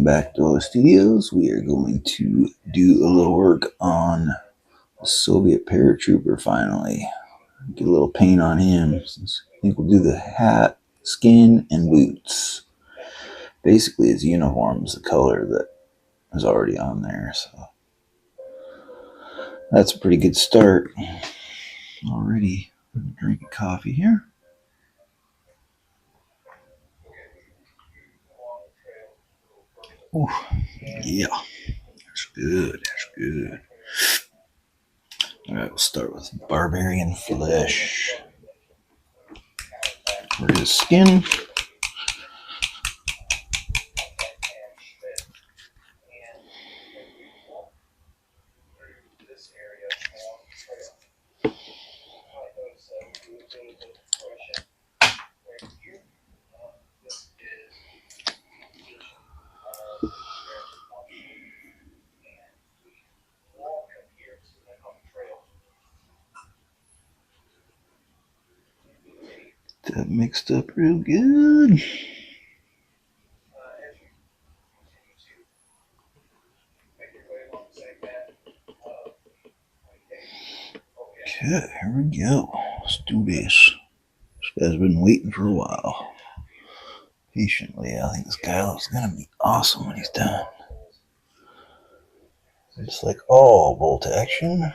Welcome back to our studios. We are going to do a little work on the Soviet paratrooper finally. Get a little paint on him. Since I think we'll do the hat, skin, and boots. Basically, his uniform is the color that is already on there. So that's a pretty good start. Already, I'm gonna drink a coffee here. Ooh, yeah, that's good. That's good. All right, we'll start with barbarian flesh. For his skin. That mixed up real good. Okay, here we go. Let's do this. This guy's been waiting for a while. Patiently, I think this guy is going to be awesome when he's done. Just like all bolt action.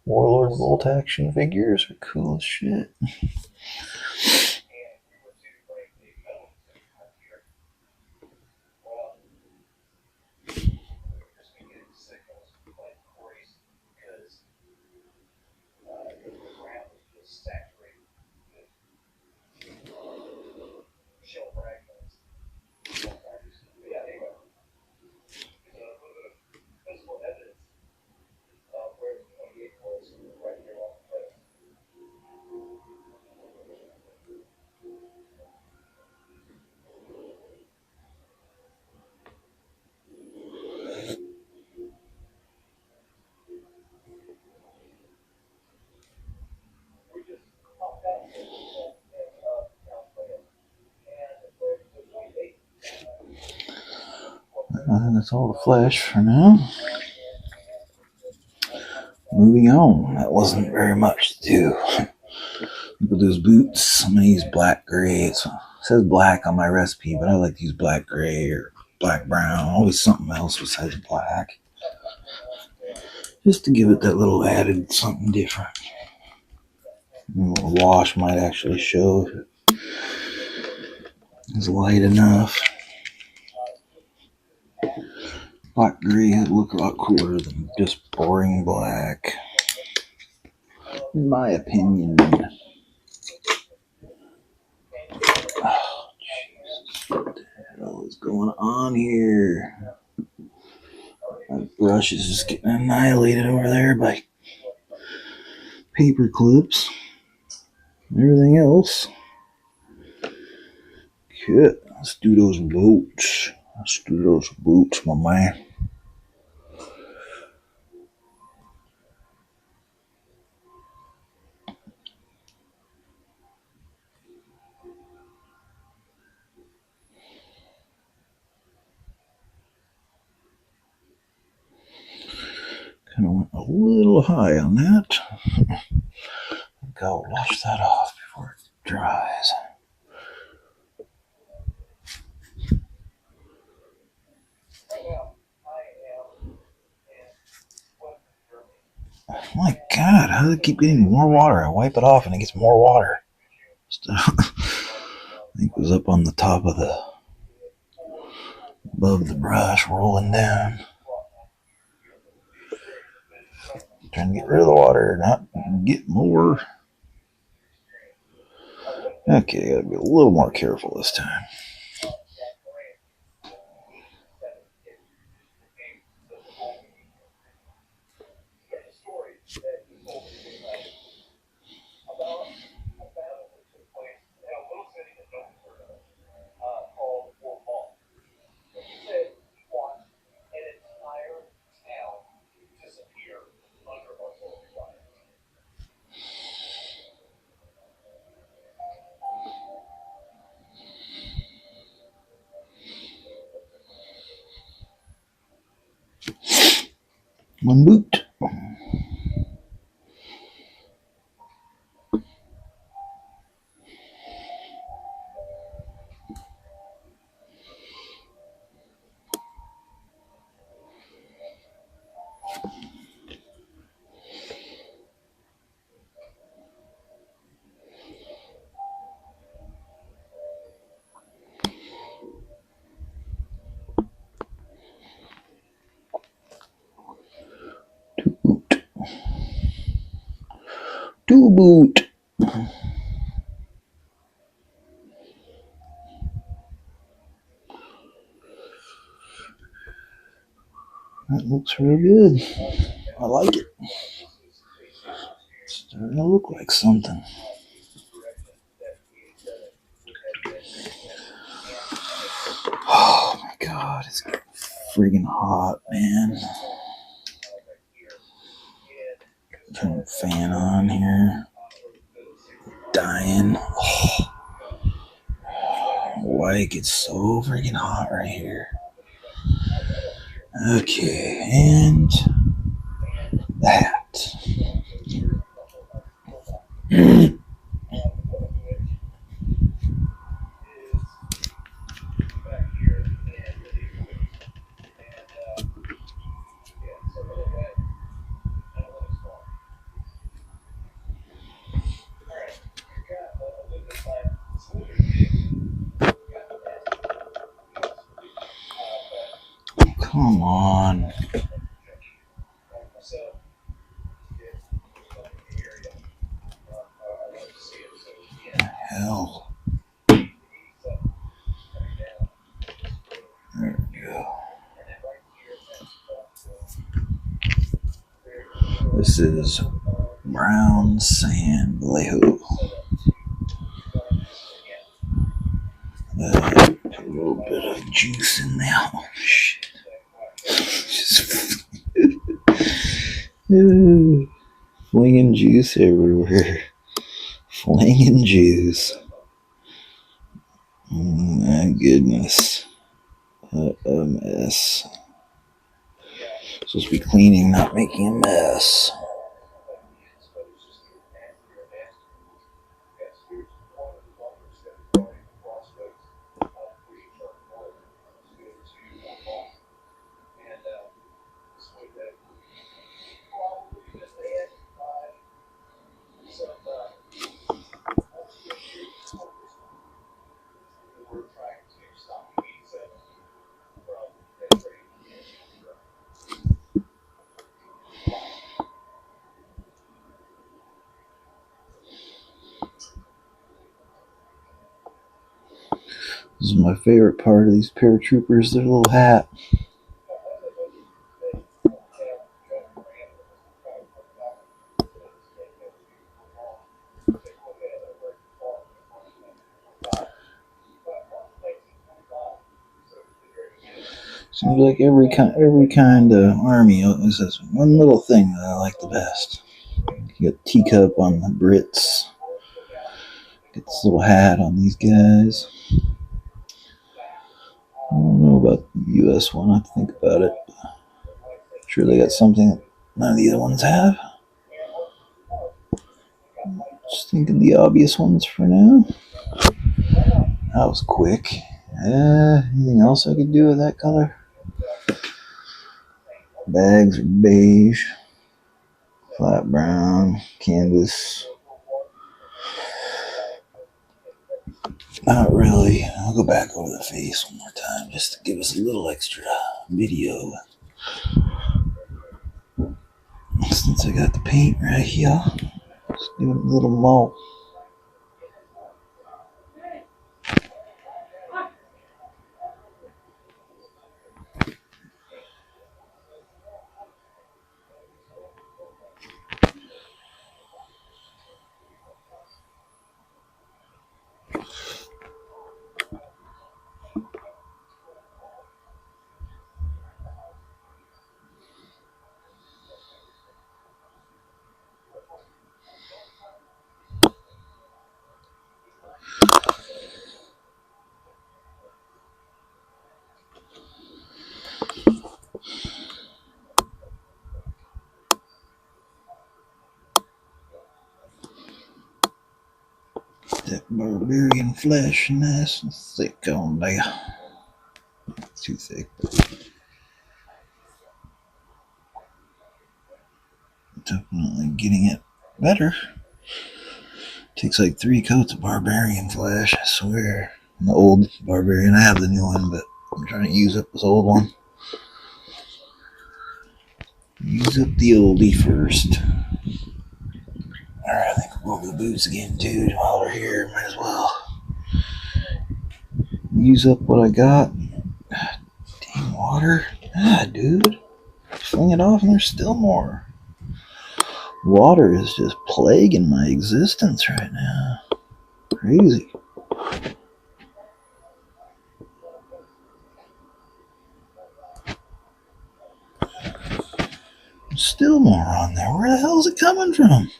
Warlord bolt action figures are cool as shit. I think that's all the flesh for now. Moving on. That wasn't very much to do. Look at those boots. I'm going to use black gray. It says black on my recipe, but I like to use black gray or black brown. Always something else besides black. Just to give it that little added something different. A little wash might actually show if it's light enough. Black gray would look a lot cooler than just boring black. In my opinion. Oh, Jesus. What the hell is going on here? My brush is just getting annihilated over there by paper clips and everything else. Okay, let's do those boots. My man. Kind of went a little high on that. I think I'll wash that off before it dries. My God, how does it keep getting more water? I wipe it off and it gets more water. I think it was up on the top of above the brush, rolling down. Trying to get rid of the water, not get more. Okay, gotta be a little more careful this time. One boot. Two boot. That looks real good. I like it. It's starting to look like something. Oh my god, it's freaking hot, man. Turn the fan on here. Dying. Oh, why it gets so freaking hot right here. Okay, and that. Come on. Hell. There we go. This is Browne Sand Vallejo. Put a little bit of juice in there. Oh, shit. Just flinging juice everywhere. Flinging juice. Oh my goodness. What a mess. Supposed to be cleaning, not making a mess. This is my favorite part of these paratroopers, their little hat. Seems like every kind of army always has one little thing that I like the best. You got teacup on the Brits. Get this little hat on these guys. I don't know about the US one. I have to think about it. I'm sure they got something that none of the other ones have. Just thinking the obvious ones for now. That was quick. Anything else I could do with that color? Bags are beige, flat brown, canvas. Not really. I'll go back over the face one more time just to give us a little extra video. Since I got the paint right here, just do a little more. that barbarian flesh nice and thick on there. Too thick. Definitely getting it better. Takes like 3 coats of barbarian flesh, I swear. The old barbarian, I have the new one, but I'm trying to use up this old one. Use up the oldie first. Alright, I think we'll go to the boots again, dude. While we're here, might as well use up what I got. Dang water. Ah, dude. Fling it off and there's still more. Water is just plaguing my existence right now. Crazy. Still more on there. Where the hell is it coming from?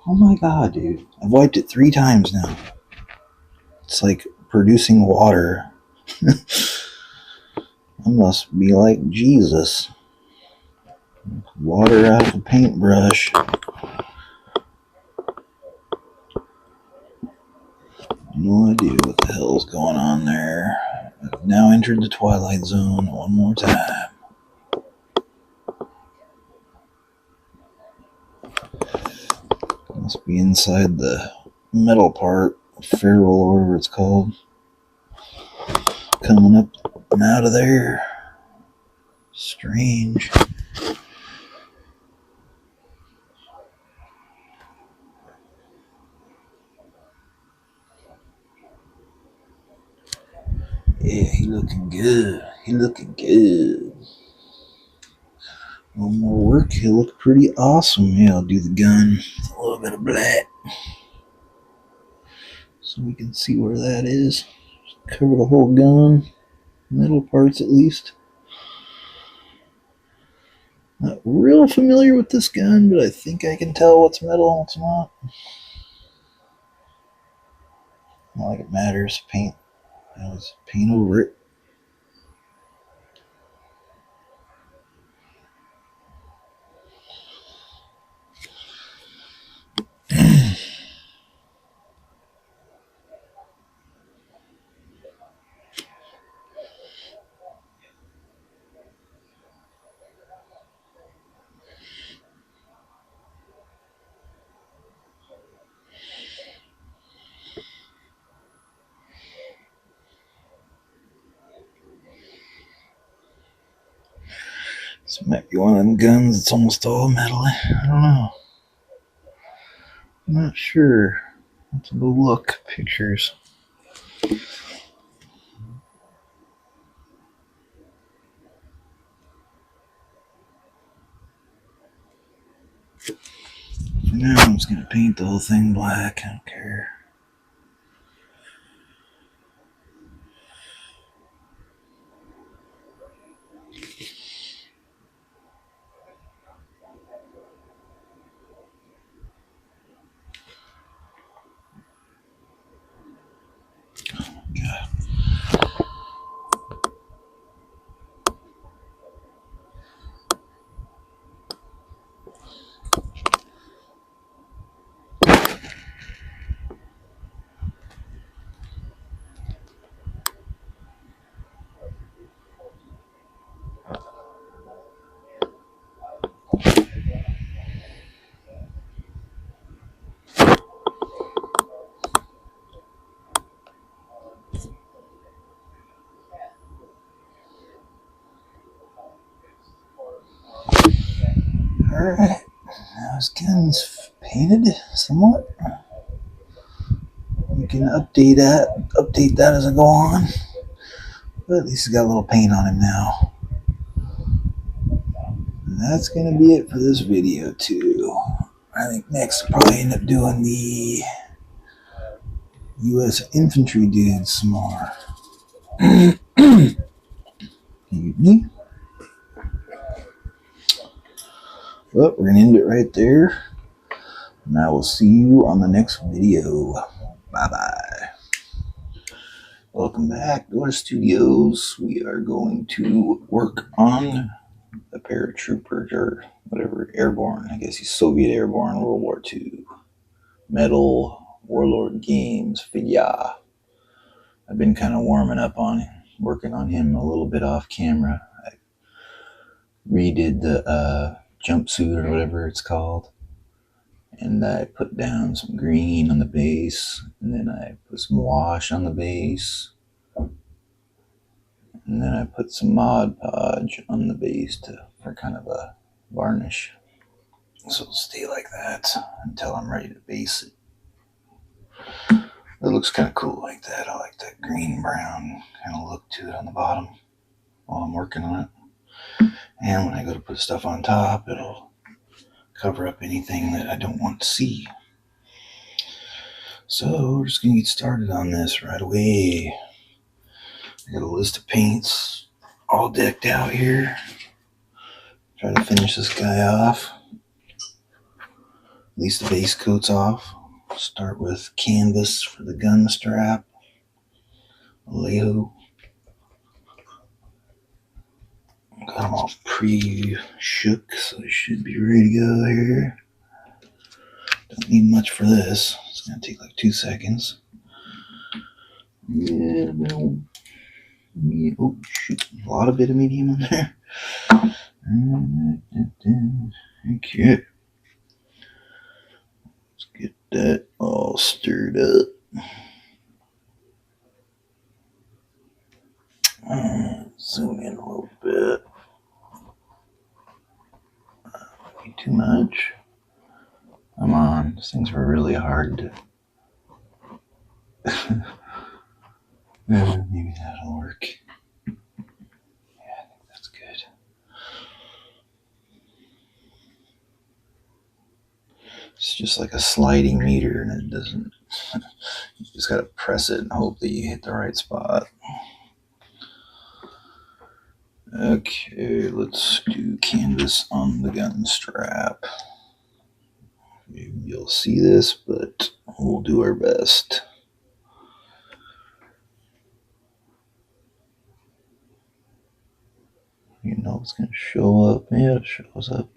Oh my god, dude. I've wiped it 3 times now. It's like producing water. I must be like Jesus. Water out of a paintbrush. No idea what the hell's going on there. I've now entered the Twilight Zone one more time. Must be inside the metal part, ferrule or whatever it's called. Coming up and out of there. Strange. Yeah, he looking good. He looking good. A little more work. He'll look pretty awesome. Yeah, I'll do the gun with a little bit of black, so we can see where that is. Just cover the whole gun, metal parts at least. Not real familiar with this gun, but I think I can tell what's metal and what's not. Not like it matters. Paint. Let's paint over it. This might be one of them guns that's almost all metal. I don't know. I'm not sure. Let's go look. Pictures. For now, I'm just going to paint the whole thing black. I don't care. Alright, now his gun's painted somewhat. We can update that as I go on. But at least he's got a little paint on him now. And that's gonna be it for this video too. I think next I'll probably end up doing the US infantry dudes some more. Evening. Well, we're gonna end it right there. And I will see you on the next video. Bye-bye. Welcome back to our studios. We are going to work on the paratroopers or whatever, Airborne. I guess he's Soviet Airborne, World War II. Metal Warlord Games figure. I've been kind of warming up on him, working on him a little bit off camera. I redid the jumpsuit or whatever it's called, and I put down some green on the base, and then I put some wash on the base, and then I put some Mod Podge on the base for kind of a varnish. So it'll stay like that until I'm ready to base it. It looks kind of cool like that. I like that green brown kind of look to it on the bottom while I'm working on it. And when I go to put stuff on top, it'll cover up anything that I don't want to see. So we're just going to get started on this right away. I got a list of paints all decked out here. Try to finish this guy off. At least the base coat's off. Start with canvas for the gun strap. Alejo. Got them all pre-shook, so they should be ready to go here. Don't need much for this. It's going to take like 2 seconds. Yeah, oh, shoot. A lot of bit of medium in there. Okay. Let's get that all stirred up. Zoom in a little bit. Maybe too much. Come on, these things were really hard to... Maybe that'll work. Yeah, I think that's good. It's just like a sliding meter, and it doesn't... You just gotta press it and hope that you hit the right spot. Okay, let's do canvas on the gun strap. Maybe you'll see this, but we'll do our best. You know it's going to show up. Yeah, it shows up.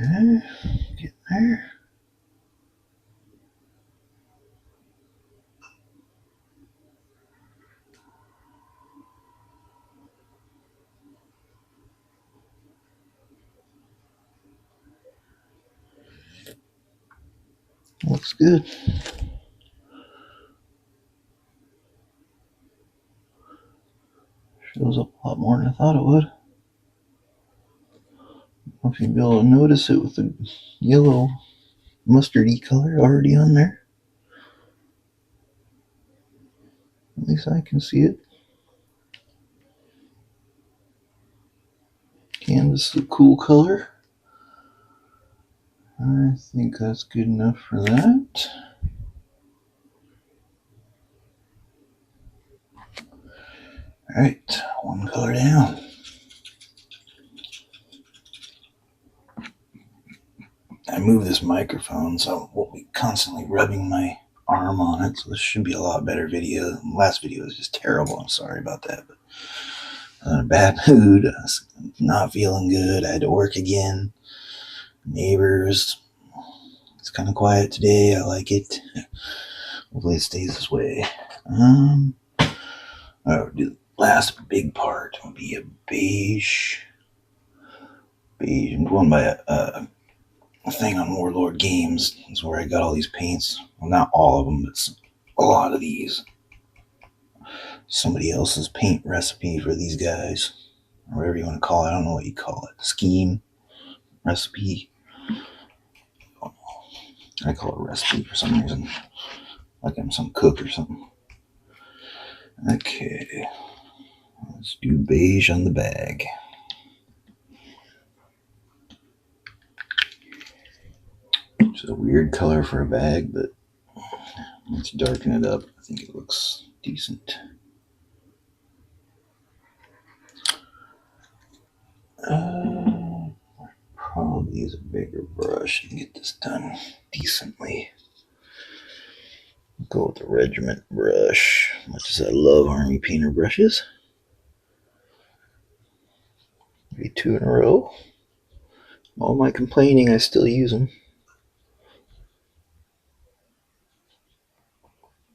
Okay, get there. Looks good. Shows up a lot more than I thought it would. I don't know if you'll be able to notice it with the yellow mustardy color already on there. At least I can see it. Canvas is a cool color. I think that's good enough for that. Alright, one color down. I moved this microphone, so I won't be constantly rubbing my arm on it, so this should be a lot better video. The last video was just terrible. I'm sorry about that, but I was in a bad mood. I was not feeling good. I had to work again. Neighbors. It's kind of quiet today. I like it. Hopefully it stays this way. Alright, we'll do last big part will be a beige. Beige. I'm going by a thing on Warlord Games. Is where I got all these paints. Well, not all of them, but a lot of these. Somebody else's paint recipe for these guys, or whatever you want to call it. I don't know what you call it. Scheme, recipe. I call it recipe for some reason, like I'm some cook or something. Okay, let's do beige on the bag. It's a weird color for a bag, but let's darken it up. I think it looks decent. Probably use a bigger brush and get this done decently. Go with the regiment brush, much as I love army painter brushes. Maybe 2 in a row. All my complaining, I still use them.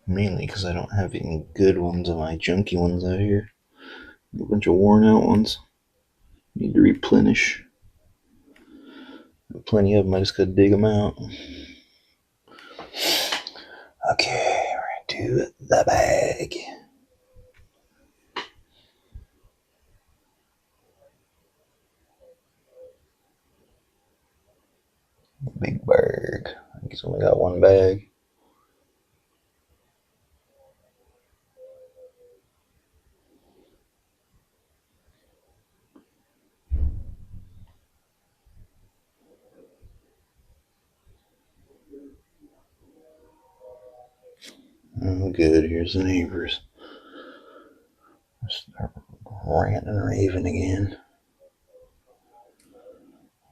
Mainly because I don't have any good ones of my junky ones out here. A bunch of worn out ones. Need to replenish. Plenty of them, I just gotta dig them out. Okay, we're gonna do the bag. Big bag. I guess I only got one bag. Oh, good. Here's the neighbors. Start ranting and raving again.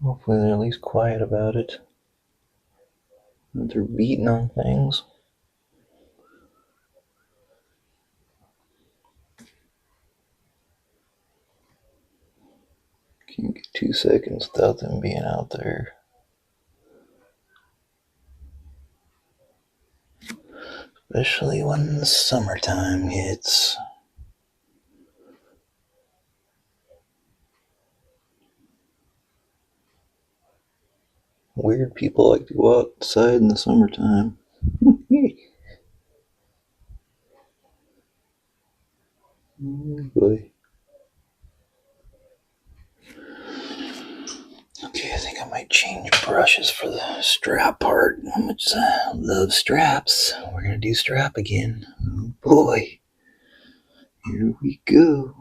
Hopefully they're at least quiet about it. That they're beating on things. Can't get 2 seconds without them being out there. Especially when the summertime hits. Weird people like to go outside in the summertime. Oh boy. Okay, I think I might change brushes for the strap part. How much I love straps. We're gonna do strap again. Oh boy. Here we go.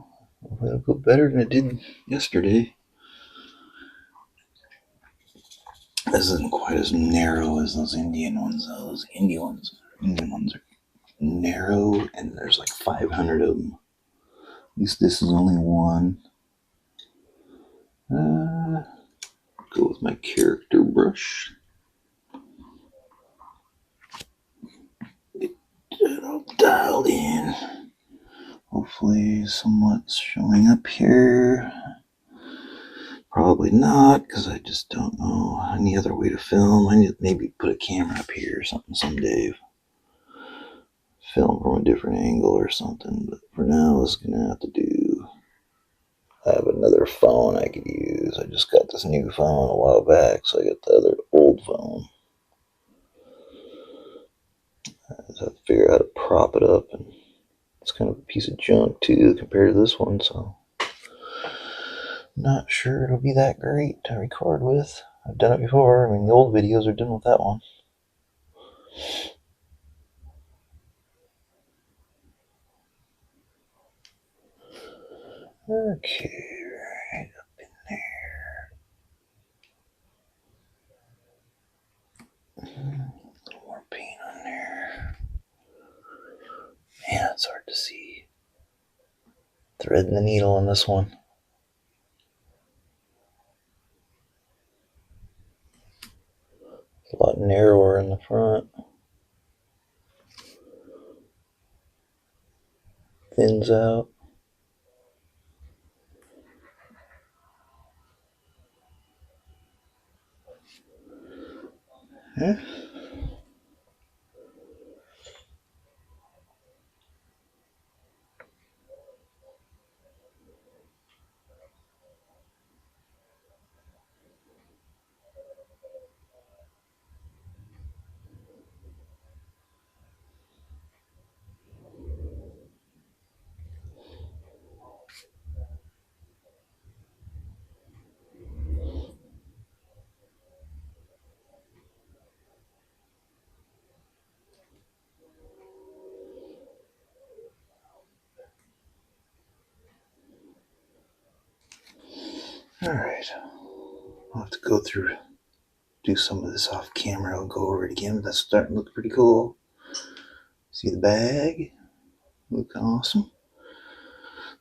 It'll go better than it did yesterday. This isn't quite as narrow as those Indian ones, though. Those Indian ones are narrow, and there's like 500 of them. At least this is only one. Go with my character brush. Get that all dialed in. Hopefully somewhat showing up here. Probably not, because I just don't know any other way to film. I need to maybe put a camera up here or something someday. Film from a different angle or something, but for now it's gonna have to do. I have another phone I could use. I just got this new phone a while back, so I got the other old phone. I just have to figure out how to prop it up, and it's kind of a piece of junk too compared to this one, so not sure it'll be that great to record with. I've done it before. I mean, the old videos are done with that one. Okay, right up in there. A little more paint on there. Man, it's hard to see. Threading the needle on this one. It's a lot narrower in the front. Thins out. Yeah. Alright. I'll have to go through, do some of this off camera. I'll go over it again, but that's starting to look pretty cool. See the bag? Look awesome.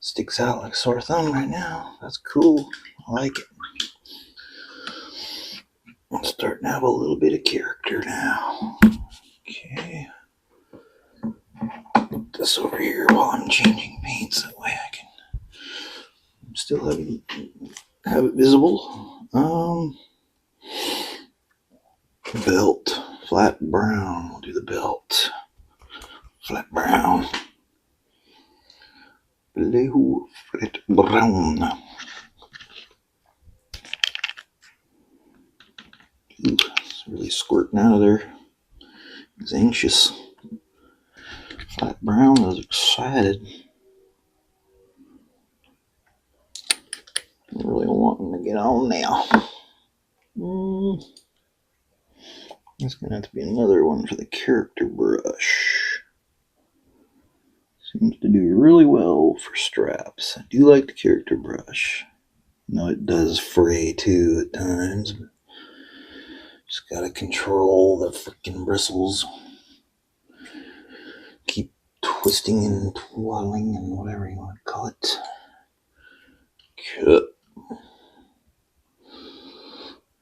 Sticks out like a sore thumb right now. That's cool. I like it. I'm starting to have a little bit of character now. Okay. Put this over here while I'm changing paints. That way I can still have it visible. Belt. Flat brown. We'll do the belt. Flat brown. Blue flat brown. Ooh, it's really squirting out of there. He's anxious. Flat brown was excited. I'm really wanting to get on now. It's going to have to be another one for the character brush. Seems to do really well for straps. I do like the character brush. No, it does fray too at times. But just gotta control the freaking bristles. Keep twisting and twirling and whatever you want to call it. Cut.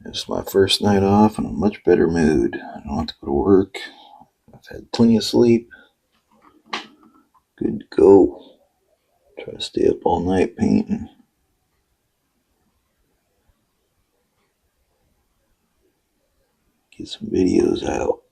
It's my first night off in a much better mood. I don't have to go to work. I've had plenty of sleep. Good to go. Try to stay up all night painting. Get some videos out.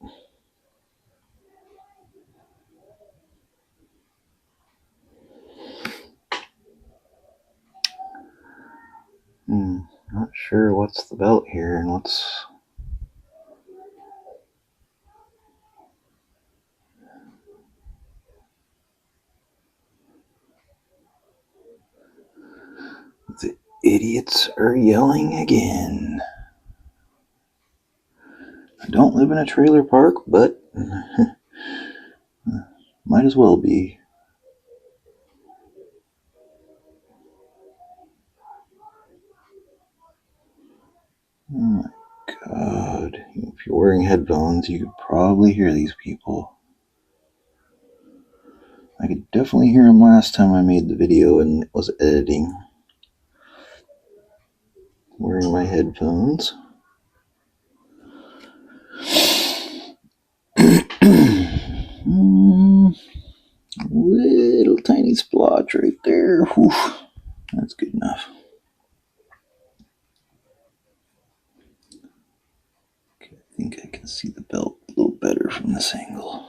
Not sure what's the belt here and what's... The idiots are yelling again. I don't live in a trailer park, but might as well be. Oh my god. If you're wearing headphones, you could probably hear these people. I could definitely hear them last time I made the video and was editing. Wearing my headphones. Little tiny splotch right there. Whew. That's good enough. Okay, I think I can see the belt a little better from this angle.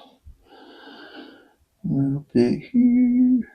A little bit here.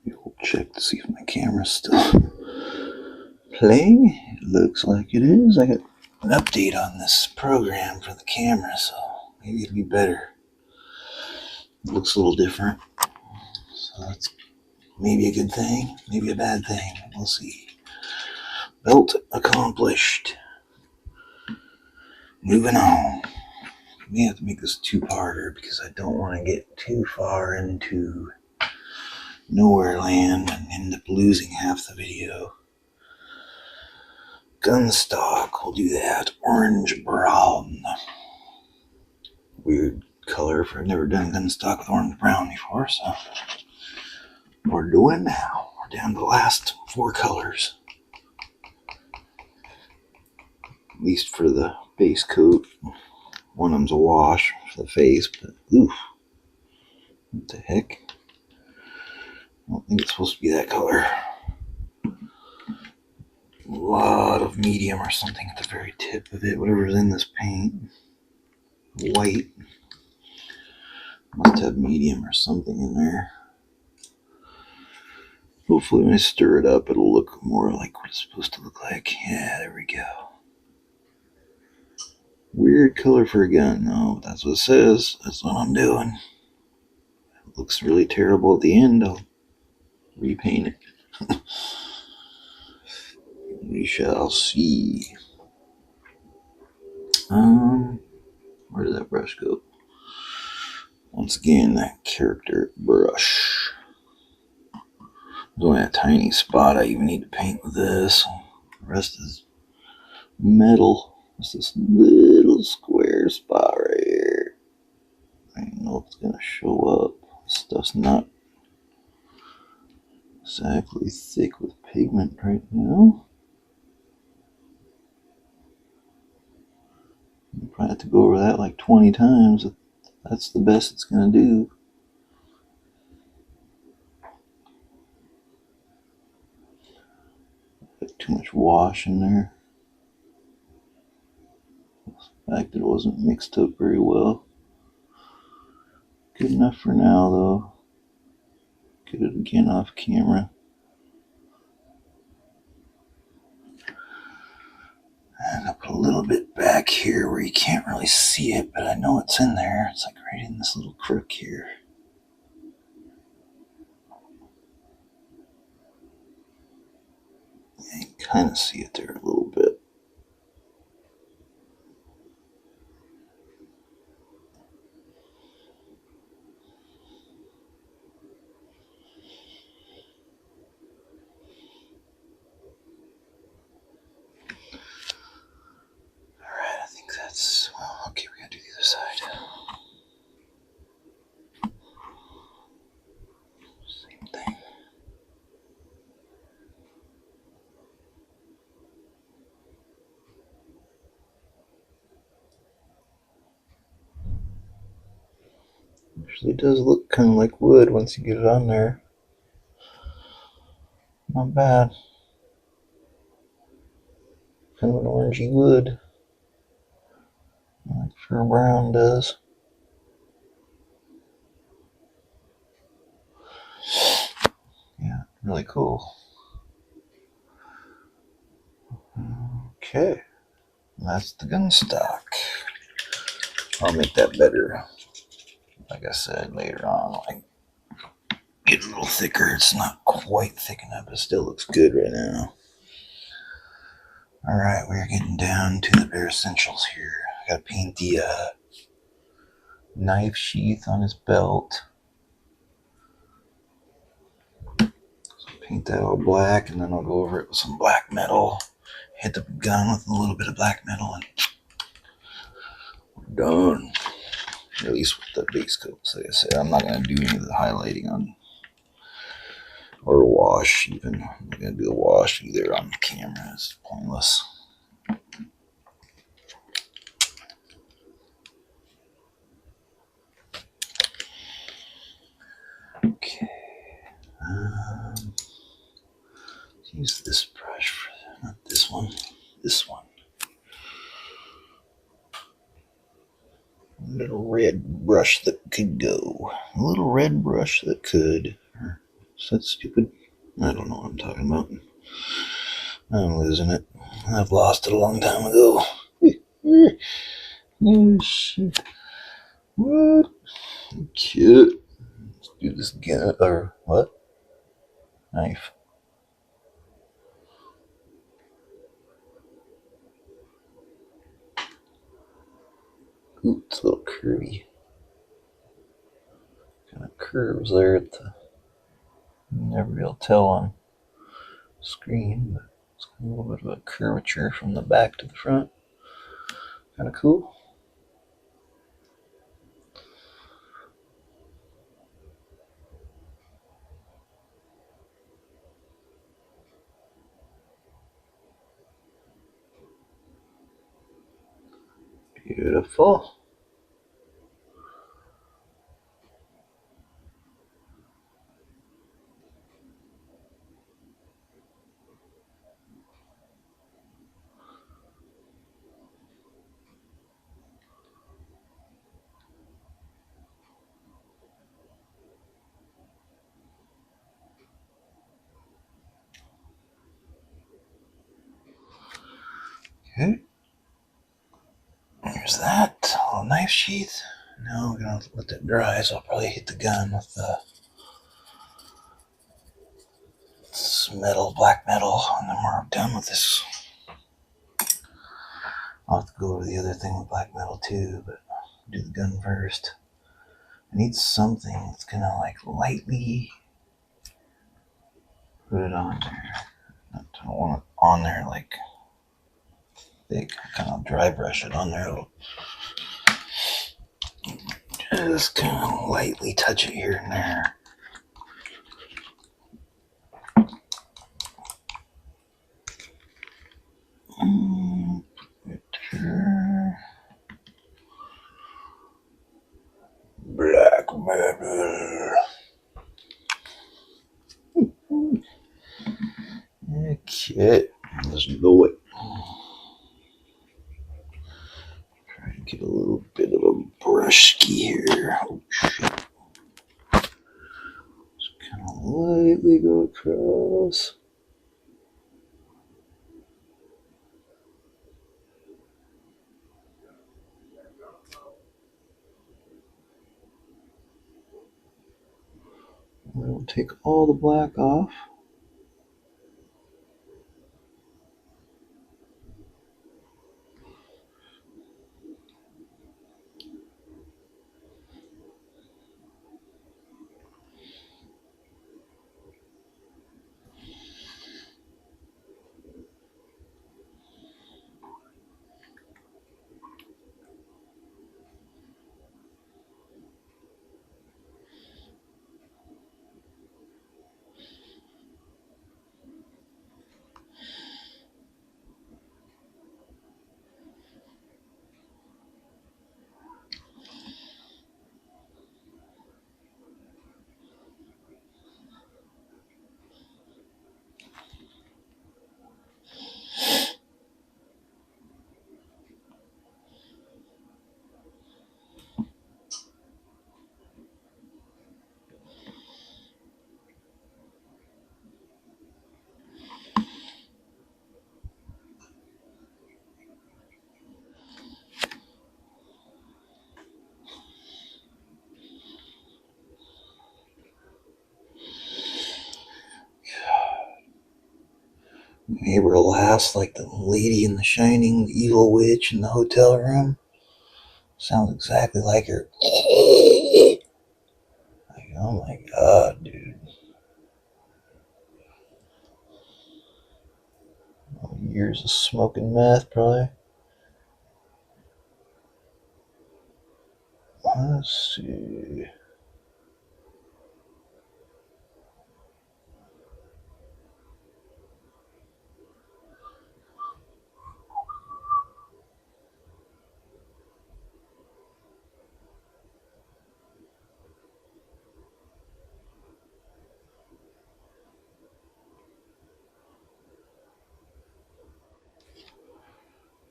We'll check to see if my camera's still playing. It looks like it is. I got an update on this program for the camera, so maybe it'll be better. It looks a little different. So that's maybe a good thing, maybe a bad thing. We'll see. Belt accomplished. Moving on. We have to make this two-parter because I don't want to get too far into nowhere land and end up losing half the video. Gun stock, we'll do that. Orange brown. Weird color for I've never done gun stock with orange brown before, so we're doing now. We're down to the last 4 colors. At least for the base coat. One of them's a wash for the face, but oof. What the heck? I don't think it's supposed to be that color. lot of medium or something at the very tip of it, whatever's in this paint. White. Must have medium or something in there. Hopefully when I stir it up, it'll look more like what it's supposed to look like. Yeah, there we go. Weird color for a gun. No, that's what it says. That's what I'm doing. It looks really terrible at the end. I'll repaint it. We shall see. Where did that brush go? Once again, that character brush. There's only a tiny spot I even need to paint with this. The rest is metal. It's this little square spot right here. I don't know if it's gonna show up. This stuff's not exactly thick with pigment right now. You probably have to go over that like 20 times. That's the best it's gonna do. Got too much wash in there. The fact that it wasn't mixed up very well. Good enough for now though. Get it again off camera. And I'll put a little bit back here where you can't really see it, but I know it's in there. It's like right in this little crook here. Yeah, you can kind of see it there a little bit. Alright, I think that's, well, okay, we gotta do the other side. Same thing. Actually, it does look kind of like wood once you get it on there. Not bad. Kind of an orangey wood. Like Fur Browne does. Yeah, really cool. Okay. That's the gun stock. I'll make that better. Like I said, later on, like get a little thicker. It's not quite thick enough, but it still looks good right now. Alright, we're getting down to the bare essentials here. I gotta paint the knife sheath on his belt. So paint that all black, and then I'll go over it with some black metal. Hit the gun with a little bit of black metal, and we're done. At least with the base coats. Like I said, I'm not gonna do any of the highlighting on or wash even. I'm not gonna do a wash either on the camera. It's pointless. Okay. Let's use this brush for that. Not this one. This one. A little red brush that could go. A little red brush that could. Is that stupid? I don't know what I'm talking about. I'm losing it. I've lost it a long time ago. Oh, shit. What? Cute. Let's do this again. Or what? Knife. Ooh, it's a little curvy. Kind of curves there at the. You never be able to tell on screen, but it's a little bit of a curvature from the back to the front. Kind of cool. Beautiful. Okay. There's that. A little knife sheath. Now we're gonna let that dry, so I'll probably hit the gun with the metal, black metal, and then we're done with this. I'll have to go over the other thing with black metal too, but I'll do the gun first. I need something that's gonna like lightly put it on there. I don't want it on there like thick. Kind of dry brush it on there. Just kind of lightly touch it here and there. Black metal. Okay, let's do it. Try to get a little bit of a brushky here. Oh shit. Just kind of lightly go across. We'll take all the black off. Neighbor laughs like the lady in The Shining, the evil witch in the hotel room. Sounds exactly like her. Like, oh my god, dude. Years of smoking meth, probably. Let's see.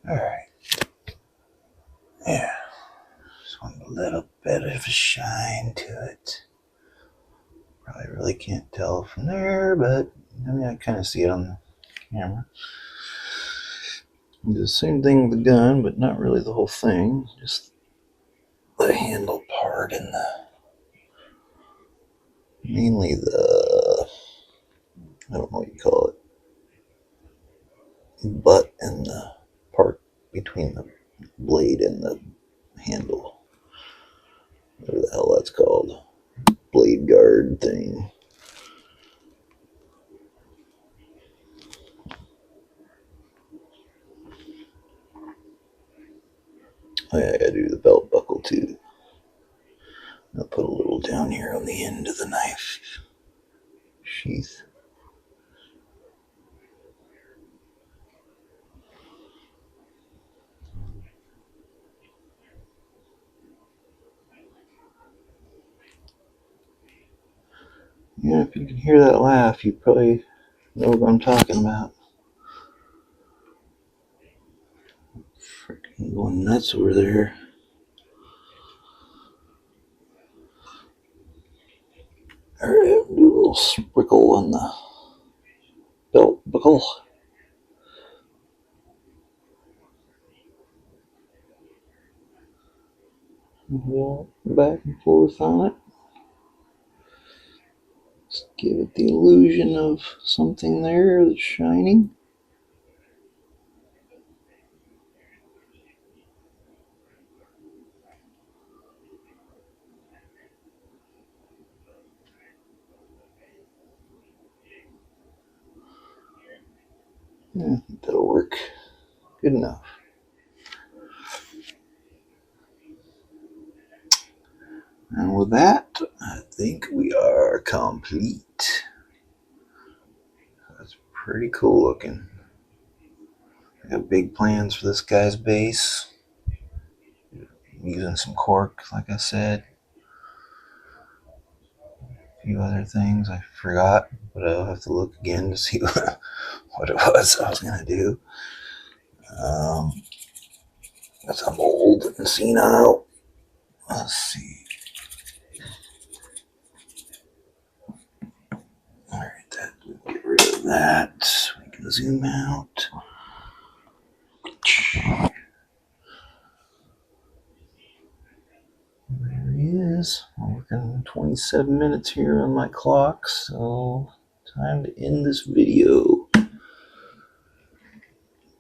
Alright. Yeah. Just want a little bit of a shine to it. Probably really can't tell from there, but I mean, I kind of see it on the camera. Do the same thing with the gun, but not really the whole thing. Just the handle part and mainly the, I don't know what you call it, butt and the part between the blade and the handle. Whatever the hell that's called. Blade guard thing. Oh yeah, I gotta do the belt buckle too. I'll put a little down here on the end of the knife sheath. Yeah, if you can hear that laugh, you probably know what I'm talking about. Freaking going nuts over there. Alright, do a little sprinkle on the belt buckle. back and forth on it. Just give it the illusion of something there that's shining. Yeah, I think that'll work. Good enough. And with that, I think we are complete. That's pretty cool looking. I got big plans for this guy's base. I'm using some cork, like I said. A few other things I forgot, but I'll have to look again to see what it was I was going to do. That's I'm old and senile. Let's see. Alright, that we'll get rid of that. We can zoom out. There he is. I'm working 27 minutes here on my clock, so time to end this video.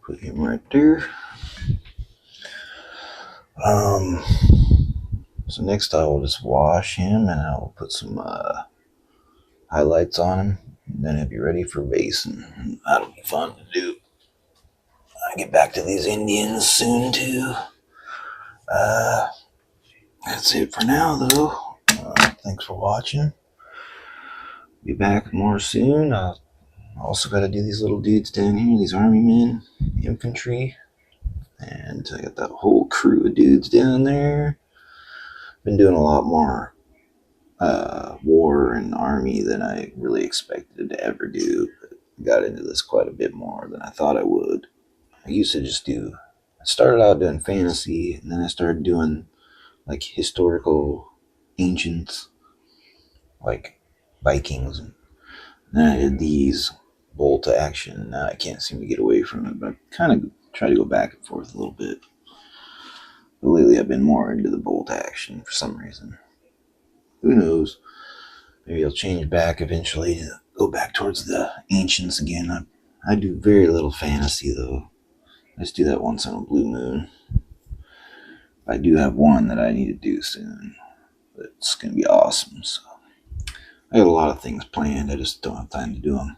Put him right there. So next I will just wash him and I will put some highlights on him. And then he'll be ready for basing. That'll be fun to do. I get back to these Indians soon too. That's it for now though. Thanks for watching. Be back more soon. I also got to do these little dudes down here, these army men, infantry. And I got that whole crew of dudes down there. Been doing a lot more war and army than I really expected to ever do. But got into this quite a bit more than I thought I would. I used to just I started out doing fantasy, and then I started doing like historical ancients, like Vikings. And then I did these bolt to action. Now I can't seem to get away from it, but I kind of try to go back and forth a little bit. But lately I've been more into the bolt action for some reason. Who knows? Maybe I'll change back eventually to go back towards the ancients again. I do very little fantasy though. I just do that once on a blue moon. I do have one that I need to do soon. It's going to be awesome. So I got a lot of things planned. I just don't have time to do them.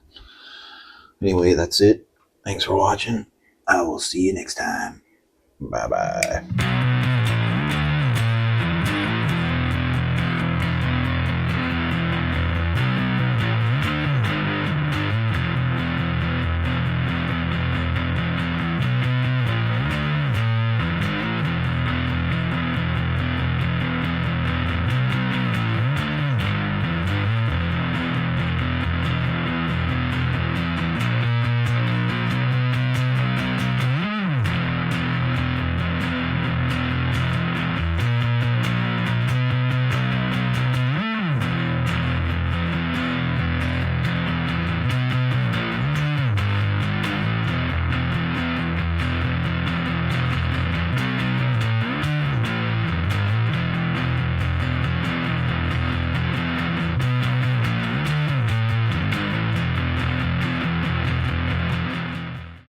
Anyway, that's it. Thanks for watching. I will see you next time. Bye-bye.